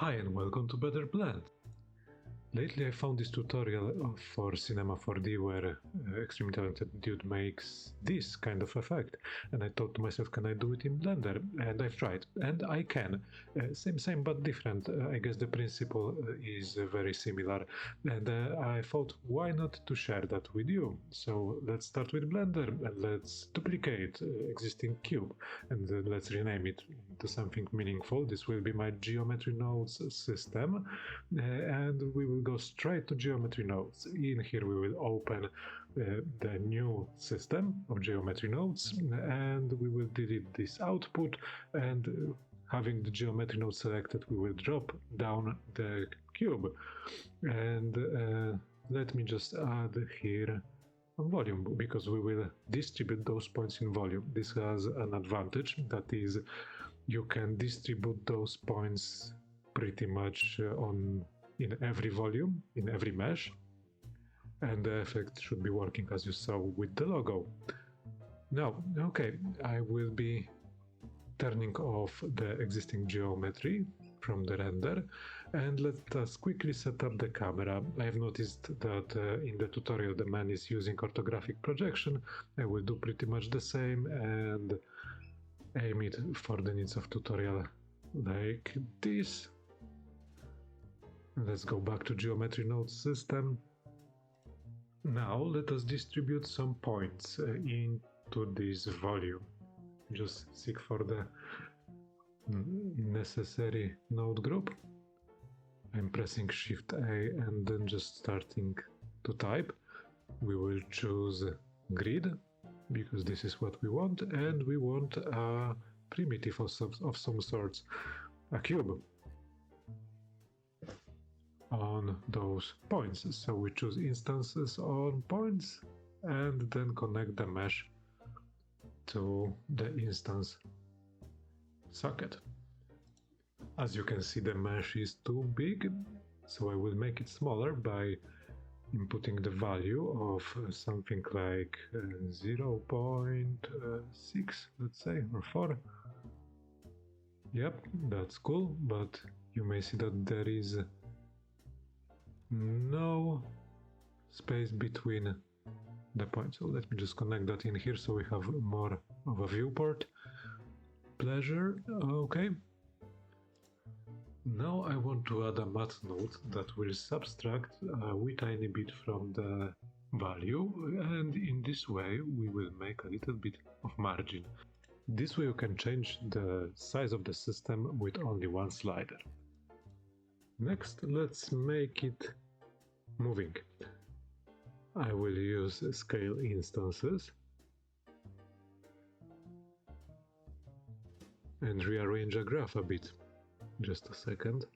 Hi and welcome to Better Blend. Lately I found this tutorial for Cinema 4D where extremely talented dude makes this kind of effect, and I thought to myself, can I do it in Blender? And I've tried, and I can. Same but different. I guess the principle is very similar, and I thought, why not to share that with you? So let's start with Blender and let's duplicate existing cube and let's rename it to something meaningful. This will be my geometry nodes system, and we will go straight to geometry nodes. In here we will open the new system of geometry nodes, and we will delete this output, and having the geometry node selected, we will drop down the cube. And let me just add here volume, because we will distribute those points in volume. This has an advantage, that is, you can distribute those points pretty much in every volume, in every mesh, and the effect should be working as you saw with the logo. Now, okay, I will be turning off the existing geometry from the render, and let us quickly set up the camera. I have noticed that in the tutorial the man is using orthographic projection. I will do pretty much the same and aim it for the needs of tutorial like this. Let's go back to geometry node system. Now let us distribute some points into this volume. Just seek for the necessary node group. I'm pressing Shift A and then just starting to type. We will choose grid, because this is what we want, and we want a primitive of some sorts, a cube, on those points. So we choose instances on points and then connect the mesh to the instance socket. As you can see, the mesh is too big, so I will make it smaller by inputting the value of something like 0.6, let's say, or 4. Yep, that's cool, but you may see that there is no space between the points. So let me just connect that in here so we have more of a viewport. Pleasure, okay. Now I want to add a math node that will subtract a wee tiny bit from the value, and in this way we will make a little bit of margin. This way you can change the size of the system with only one slider. Next, let's make it moving. I will use scale instances and rearrange a graph a bit. Just a second.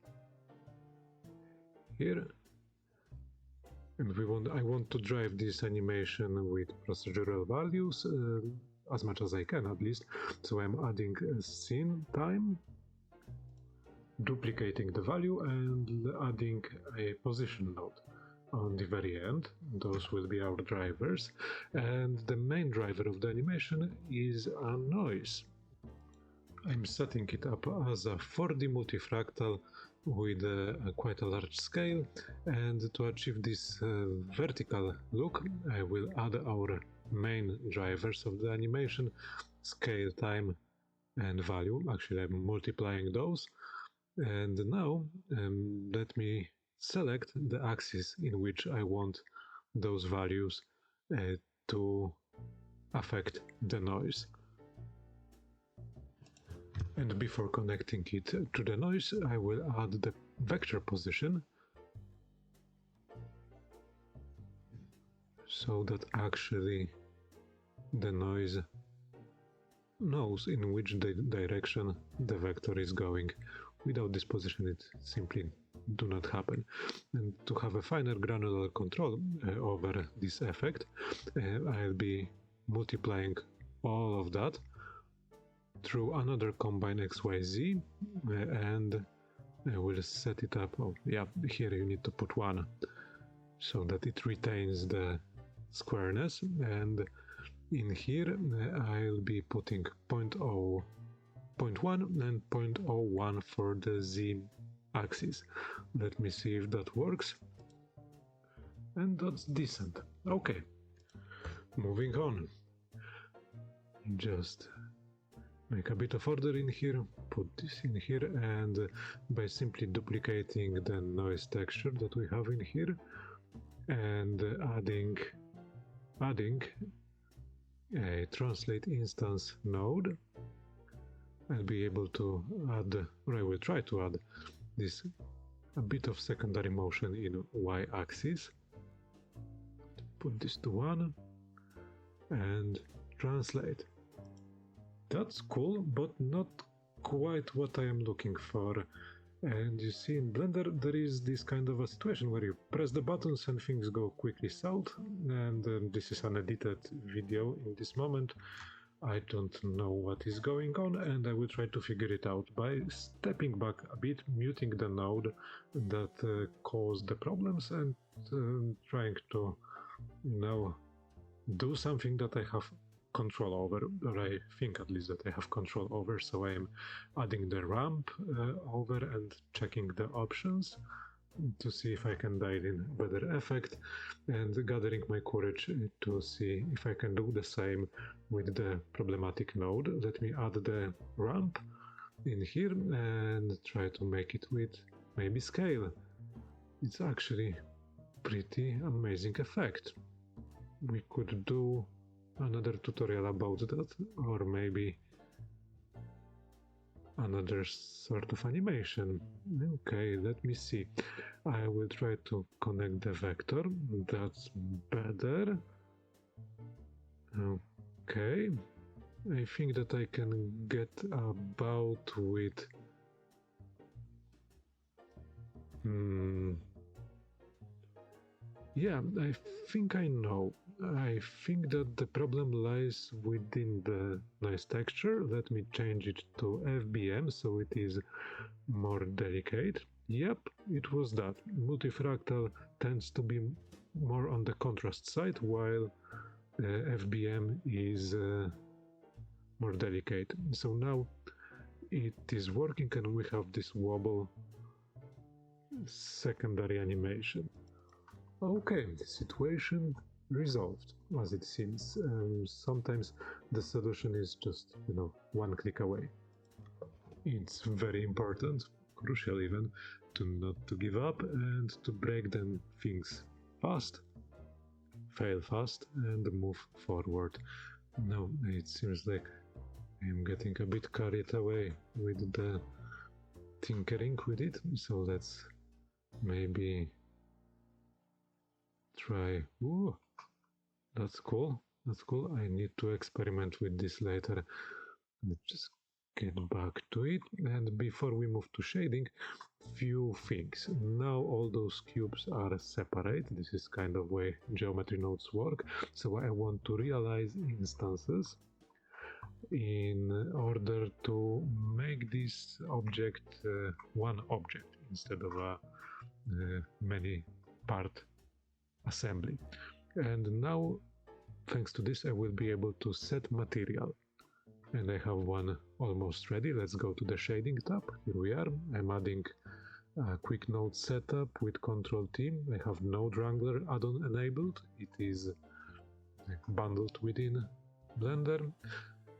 Here. And I want to drive this animation with procedural values as much as I can, at least. So I'm adding a scene time, duplicating the value, and adding a position node on the very end. Those will be our drivers, and the main driver of the animation is a noise. I'm setting it up as a 4D multifractal with quite a large scale, and to achieve this vertical look I will add our main drivers of the animation, scale, time and value. Actually, I'm multiplying those. And now let me select the axis in which I want those values to affect the noise. And before connecting it to the noise, I will add the vector position, so that actually the noise knows in which direction the vector is going. Without this position it simply do not happen. And to have a finer granular control over this effect, I'll be multiplying all of that through another combine XYZ, and I will set it up. Oh yeah, here you need to put 1 so that it retains the squareness, and in here I'll be putting 0.1 and 0.01 for the Z axis. Let me see if that works. And that's decent. Okay, moving on. Just make a bit of order in here, put this in here, and by simply duplicating the noise texture that we have in here and adding a translate instance node, I'll be able to add, or I will try to add this a bit of secondary motion in y-axis. Put this to 1 and translate. That's cool, but not quite what I am looking for. And you see, in Blender there is this kind of a situation where you press the buttons and things go quickly south, and this is an edited video in this moment. I don't know what is going on, and I will try to figure it out by stepping back a bit, muting the node that caused the problems, and trying to, do something that I have control over, or I think at least that I have control over. So I am adding the ramp over and checking the options to see if I can dial in better effect, and gathering my courage to see if I can do the same with the problematic node. Let me add the ramp in here and try to make it with maybe scale. It's actually pretty amazing effect. We could do another tutorial about that, or maybe another sort of animation. Okay, let me see. I will try to connect the vector. That's better. Okay, I think that I can get about with yeah, I think I know. I think that the problem lies within the noise texture. Let me change it to FBM so it is more delicate. Yep, it was that. Multifractal tends to be more on the contrast side, while FBM is more delicate. So now it is working and we have this wobble secondary animation. Okay, situation resolved, as it seems. Sometimes the solution is just, one click away. It's very important, crucial even, to not to give up and to break then things fast, fail fast, and move forward. Now, it seems like I'm getting a bit carried away with the tinkering with it, so let's maybe try. Ooh, that's cool. That's cool. I need to experiment with this later. Let's just get back to it. And before we move to shading, few things. Now all those cubes are separate. This is kind of way geometry nodes work. So I want to realize instances in order to make this object one object instead of a many part assembly. And now, thanks to this, I will be able to set material. And I have one almost ready. Let's go to the shading tab. Here we are. I'm adding a quick node setup with Ctrl T. I have Node Wrangler add-on enabled. It is bundled within Blender.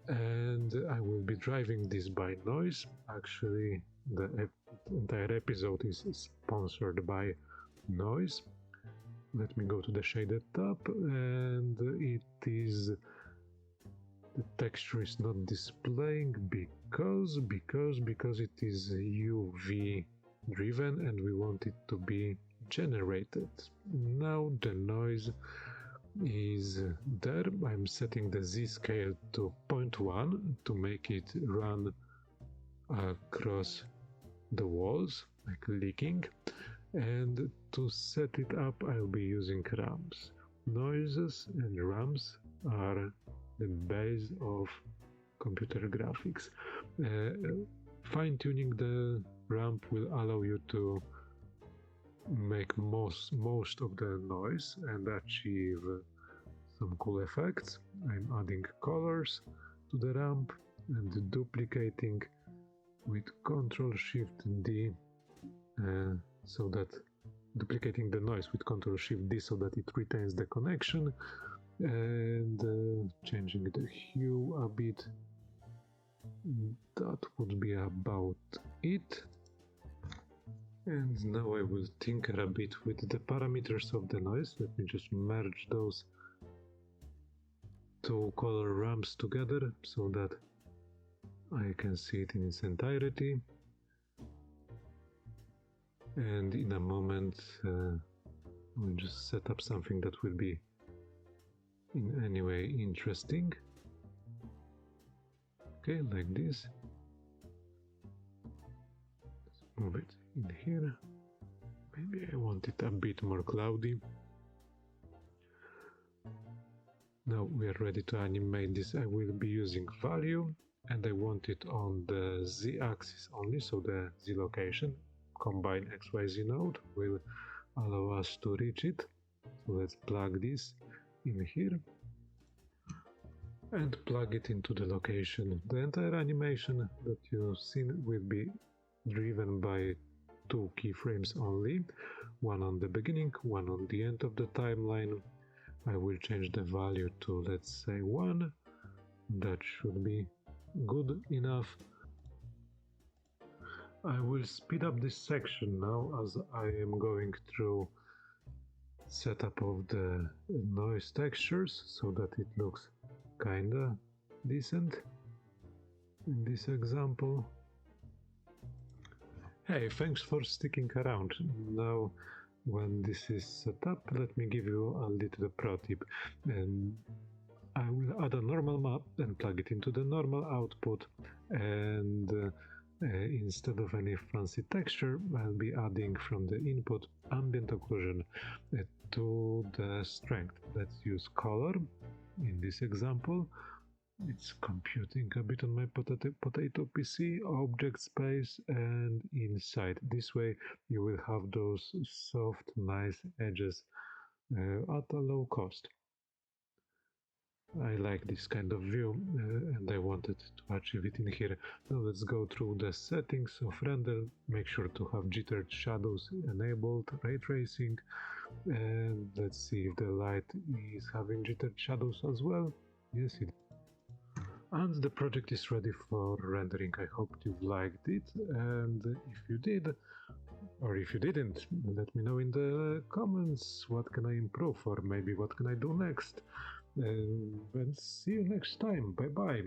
And I will be driving this by noise. Actually, the entire episode is sponsored by noise. Let me go to the shaded tab, and it is, the texture is not displaying because it is UV driven and we want it to be generated. Now the noise is there. I'm setting the Z scale to 0.1 to make it run across the walls like leaking. And to set it up, I'll be using ramps. Noises and ramps are the base of computer graphics. Fine-tuning the ramp will allow you to make most of the noise and achieve some cool effects. I'm adding colors to the ramp and duplicating with Ctrl-Shift-D so that duplicating the noise with Ctrl-Shift-D so that it retains the connection, and changing the hue a bit. That would be about it. And now I will tinker a bit with the parameters of the noise. Let me just merge those two color ramps together so that I can see it in its entirety. And in a moment we'll just set up something that will be in any way interesting. Okay, like this. Let's move it in here. Maybe I want it a bit more cloudy. Now we are ready to animate this. I will be using value, and I want it on the z-axis only, so the z location. Combine XYZ node will allow us to reach it. So let's plug this in here and plug it into the location. The entire animation that you've seen will be driven by two keyframes only, one on the beginning, one on the end of the timeline. I will change the value to, let's say, 1. That should be good enough. I will speed up this section now as I am going through setup of the noise textures so that it looks kinda decent in this example. Hey, thanks for sticking around. Now, when this is set up, let me give you a little pro tip. And I will add a normal map and plug it into the normal output, and instead of any fancy texture, I'll be adding from the input ambient occlusion to the strength. Let's use color in this example. It's computing a bit on my potato PC, object space, and inside. This way you will have those soft, nice edges at a low cost. I like this kind of view and I wanted to achieve it in here. Now let's go through the settings of render. Make sure to have jittered shadows enabled, ray tracing, and let's see if the light is having jittered shadows as well. Yes, it is. And the project is ready for rendering. I hope you liked it, and if you did, or if you didn't, let me know in the comments what can I improve, or maybe what can I do next. And see you next time. Bye bye.